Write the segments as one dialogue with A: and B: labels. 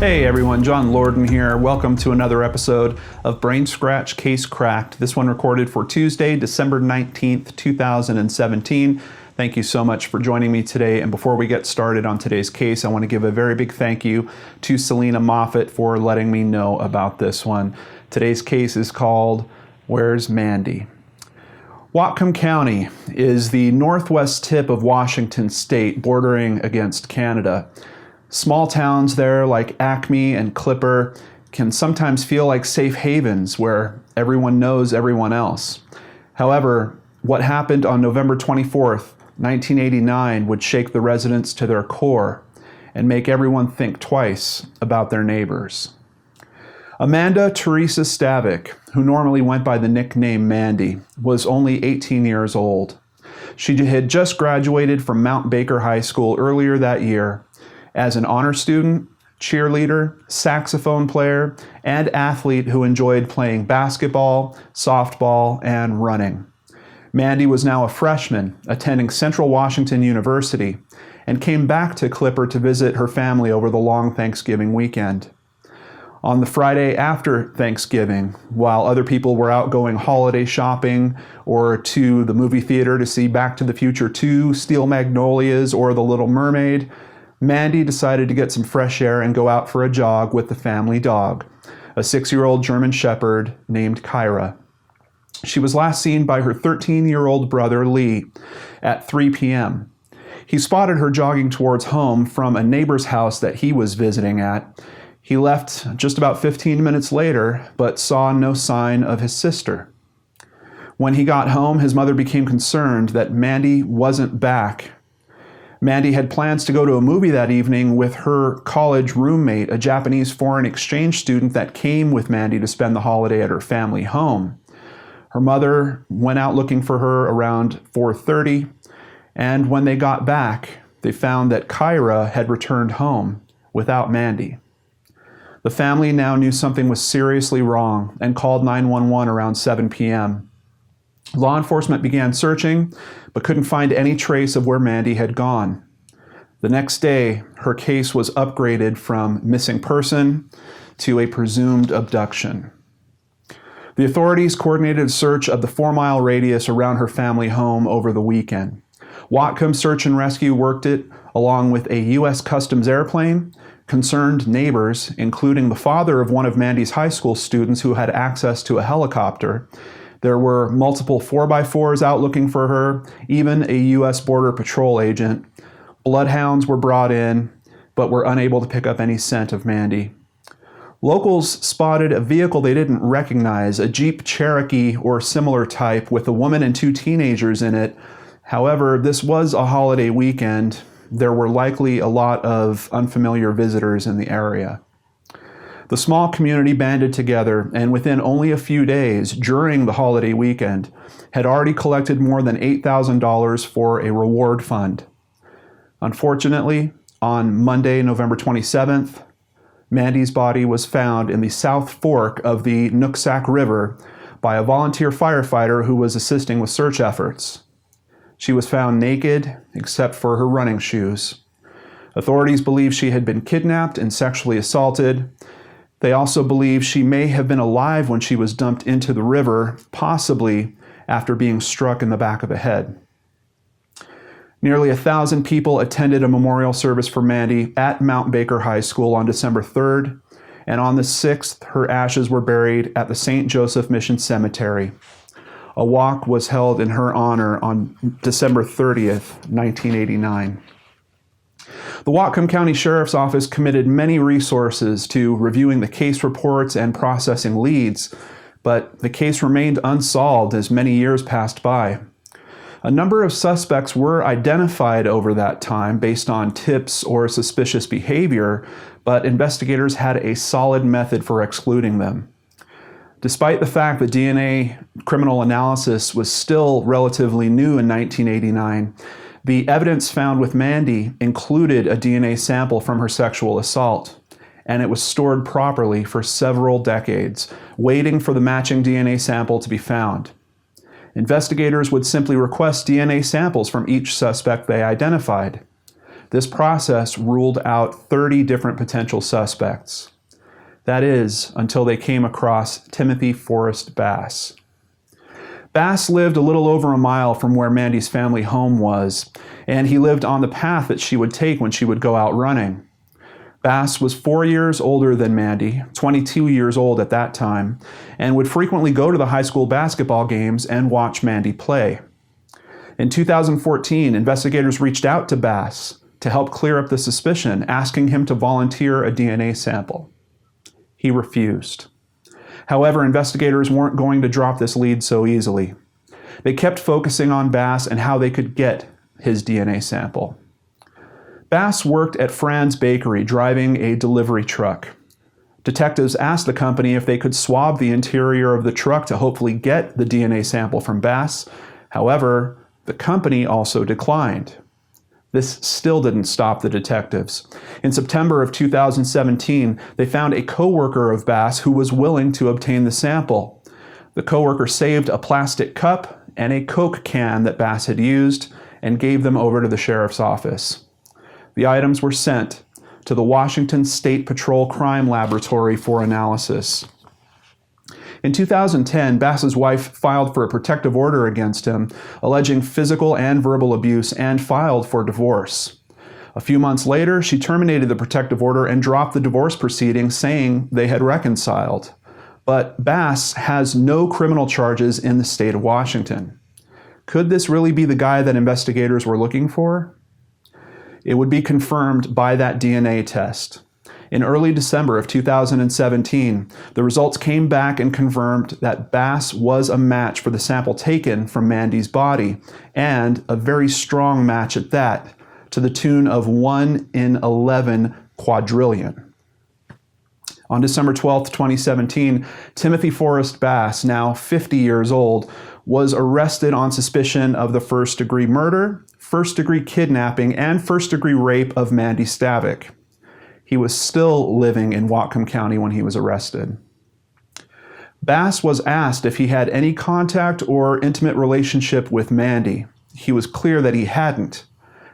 A: Hey everyone, John Lorden here. Welcome to another episode of Brain Scratch Case Cracked. This one recorded for Tuesday, December 19th, 2017. Thank you so much for joining me today. And before we get started on today's case, I want to give a very big thank you to Selena Moffett for letting me know about this one. Today's case is called Where's Mandy? Whatcom County is the northwest tip of Washington State, bordering against Canada. Small towns there like Acme and Clipper can sometimes feel like safe havens where everyone knows everyone else. However, what happened on November 24th, 1989 would shake the residents to their core and make everyone think twice about their neighbors. Amanda Teresa Stavik, who normally went by the nickname Mandy, was only 18 years old. She had just graduated from Mount Baker High School earlier that year as an honor student, cheerleader, saxophone player, and athlete who enjoyed playing basketball, softball, and running. Mandy was now a freshman attending Central Washington University and came back to Clipper to visit her family over the long Thanksgiving weekend. On the Friday after Thanksgiving, while other people were out going holiday shopping or to the movie theater to see Back to the Future 2, Steel Magnolias, or The Little Mermaid, Mandy decided to get some fresh air and go out for a jog with the family dog, a 6-year-old German Shepherd named Kyra. She was last seen by her 13-year-old brother Lee at 3 p.m. He spotted her jogging towards home from a neighbor's house that he was visiting at. He left just about 15 minutes later, but saw no sign of his sister. When he got home, his mother became concerned that Mandy wasn't back. Mandy had plans to go to a movie that evening with her college roommate, a Japanese foreign exchange student that came with Mandy to spend the holiday at her family home. Her mother went out looking for her around 4:30, and when they got back, they found that Kyra had returned home without Mandy. The family now knew something was seriously wrong and called 911 around 7 p.m. Law enforcement began searching, but couldn't find any trace of where Mandy had gone. The next day, her case was upgraded from missing person to a presumed abduction. The authorities coordinated a search of the 4-mile radius around her family home over the weekend. Whatcom Search and Rescue worked it along with a U.S. Customs airplane, concerned neighbors, including the father of one of Mandy's high school students who had access to a helicopter. There were multiple 4x4s out looking for her, even a U.S. Border Patrol agent. Bloodhounds were brought in, but were unable to pick up any scent of Mandy. Locals spotted a vehicle they didn't recognize, a Jeep Cherokee or similar type with a woman and 2 teenagers in it. However, this was a holiday weekend. There were likely a lot of unfamiliar visitors in the area. The small community banded together, and within only a few days during the holiday weekend, had already collected more than $8,000 for a reward fund. Unfortunately, on Monday, November 27th, Mandy's body was found in the South Fork of the Nooksack River by a volunteer firefighter who was assisting with search efforts. She was found naked, except for her running shoes. Authorities believe she had been kidnapped and sexually assaulted. They also believe she may have been alive when she was dumped into the river, possibly after being struck in the back of the head. Nearly 1,000 people attended a memorial service for Mandy at Mount Baker High School on December 3rd, and on the 6th, her ashes were buried at the St. Joseph Mission Cemetery. A walk was held in her honor on December 30th, 1989. The Whatcom County Sheriff's Office committed many resources to reviewing the case reports and processing leads, but the case remained unsolved as many years passed by. A number of suspects were identified over that time based on tips or suspicious behavior, but investigators had a solid method for excluding them. Despite the fact that DNA criminal analysis was still relatively new in 1989, the evidence found with Mandy included a DNA sample from her sexual assault, and it was stored properly for several decades, waiting for the matching DNA sample to be found. Investigators would simply request DNA samples from each suspect they identified. This process ruled out 30 different potential suspects. That is, until they came across Timothy Forrest Bass. Bass lived a little over a mile from where Mandy's family home was, and he lived on the path that she would take when she would go out running. Bass was 4 years older than Mandy, 22 years old at that time, and would frequently go to the high school basketball games and watch Mandy play. In 2014, investigators reached out to Bass to help clear up the suspicion, asking him to volunteer a DNA sample. He refused. However, investigators weren't going to drop this lead so easily. They kept focusing on Bass and how they could get his DNA sample. Bass worked at Fran's Bakery driving a delivery truck. Detectives asked the company if they could swab the interior of the truck to hopefully get the DNA sample from Bass. However, the company also declined. This still didn't stop the detectives. In September of 2017, they found a coworker of Bass who was willing to obtain the sample. The coworker saved a plastic cup and a Coke can that Bass had used and gave them over to the sheriff's office. The items were sent to the Washington State Patrol Crime Laboratory for analysis. In 2010, Bass's wife filed for a protective order against him, alleging physical and verbal abuse, and filed for divorce. A few months later, she terminated the protective order and dropped the divorce proceedings, saying they had reconciled. But Bass has no criminal charges in the state of Washington. Could this really be the guy that investigators were looking for? It would be confirmed by that DNA test. In early December of 2017, the results came back and confirmed that Bass was a match for the sample taken from Mandy's body, and a very strong match at that, to the tune of 1 in 11 quadrillion. On December 12, 2017, Timothy Forrest Bass, now 50 years old, was arrested on suspicion of the first-degree murder, first-degree kidnapping, and first-degree rape of Mandy Stavik. He was still living in Whatcom County when he was arrested. Bass was asked if he had any contact or intimate relationship with Mandy. He was clear that he hadn't.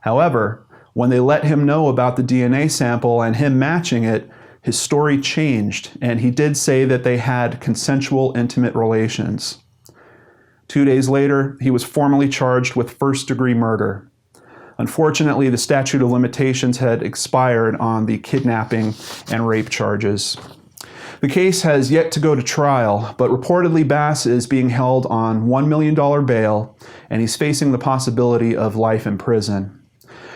A: However, when they let him know about the DNA sample and him matching it, his story changed, and he did say that they had consensual, intimate relations. 2 days later, he was formally charged with first-degree murder. Unfortunately, the statute of limitations had expired on the kidnapping and rape charges. The case has yet to go to trial, but reportedly Bass is being held on $1 million bail, and he's facing the possibility of life in prison.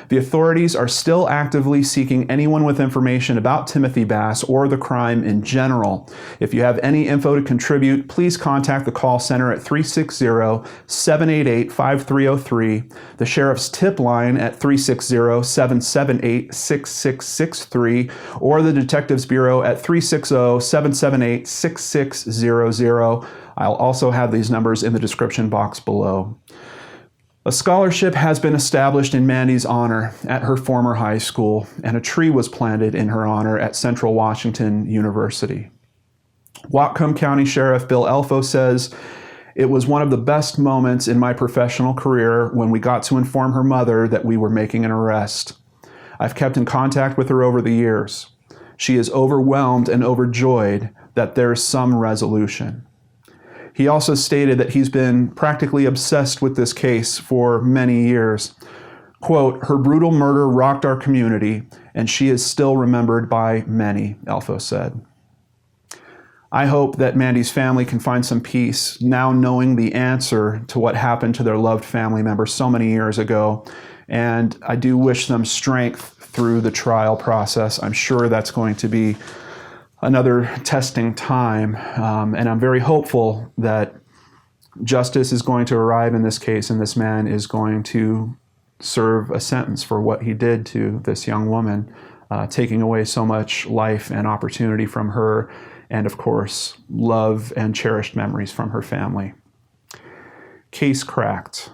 A: The authorities are still actively seeking anyone with information about Timothy Bass or the crime in general. If you have any info to contribute, please contact the call center at 360-788-5303, the sheriff's tip line at 360-778-6663, or the Detectives Bureau at 360-778-6600. I'll also have these numbers in the description box below. A scholarship has been established in Mandy's honor at her former high school, and a tree was planted in her honor at Central Washington University. Whatcom County Sheriff Bill Elfo says, "It was one of the best moments in my professional career when we got to inform her mother that we were making an arrest. I've kept in contact with her over the years. She is overwhelmed and overjoyed that there's some resolution." He also stated that he's been practically obsessed with this case for many years. Quote, "Her brutal murder rocked our community, and she is still remembered by many," Elfo said. I hope that Mandy's family can find some peace now knowing the answer to what happened to their loved family member so many years ago. And I do wish them strength through the trial process. I'm sure that's going to be another testing time, and I'm very hopeful that justice is going to arrive in this case, and this man is going to serve a sentence for what he did to this young woman, taking away so much life and opportunity from her, and of course, love and cherished memories from her family. Case cracked.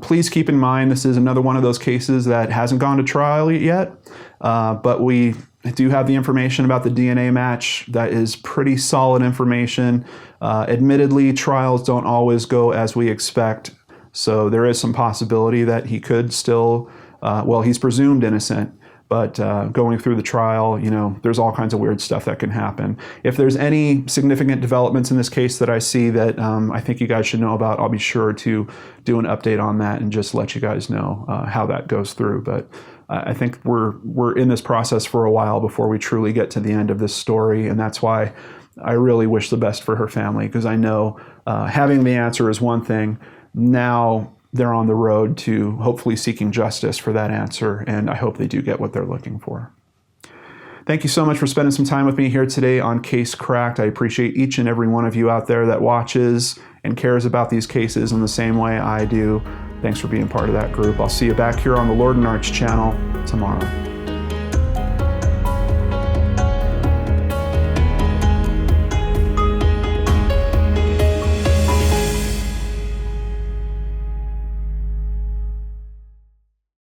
A: Please keep in mind this is another one of those cases that hasn't gone to trial yet, but we do have the information about the DNA match. That is pretty solid information. Admittedly, trials don't always go as we expect, so there is some possibility that he could still well, he's presumed innocent, but going through the trial, there's all kinds of weird stuff that can happen. If there's any significant developments in this case that I see that I think you guys should know about, I'll be sure to do an update on that and just let you guys know how that goes through. But I think we're in this process for a while before we truly get to the end of this story, and that's why I really wish the best for her family, because I know having the answer is one thing. Now they're on the road to hopefully seeking justice for that answer, and I hope they do get what they're looking for. Thank you so much for spending some time with me here today on Case Cracked. I appreciate each and every one of you out there that watches and cares about these cases in the same way I do. Thanks for being part of that group. I'll see you back here on the Lord and Arch channel tomorrow.